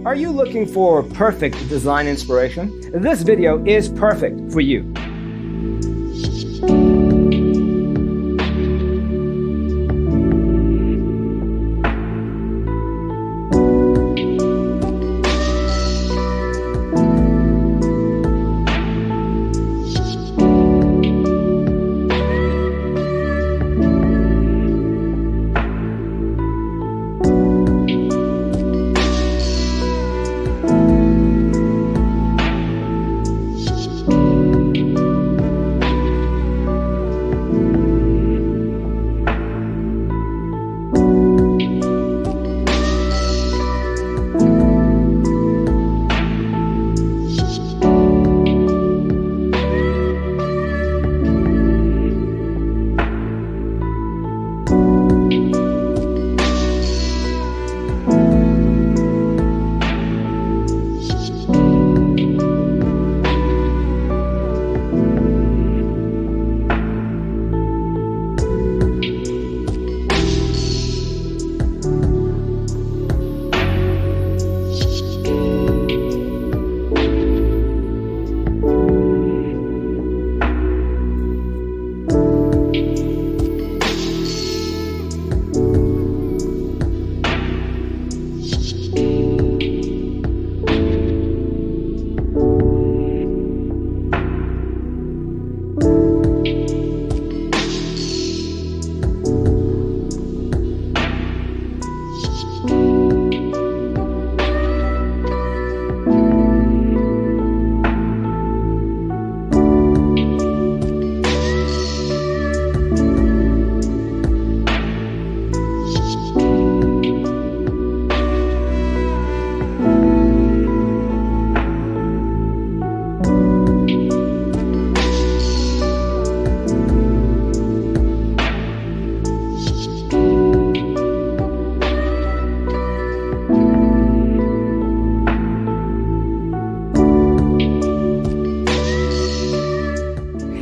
Are you looking for perfect design inspiration? This video is perfect for you.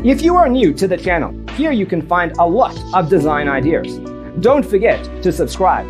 If you are new to the channel, here you can find a lot of design ideas. Don't forget to subscribe.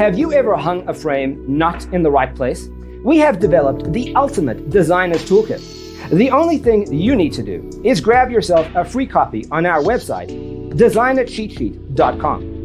Have you ever hung a frame not in the right place? We have developed the ultimate designer's toolkit. The only thing you need to do is grab yourself a free copy on our website, designercheatsheet.com.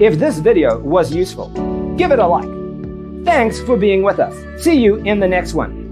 If this video was useful, give it a like. Thanks for being with us. See you in the next one.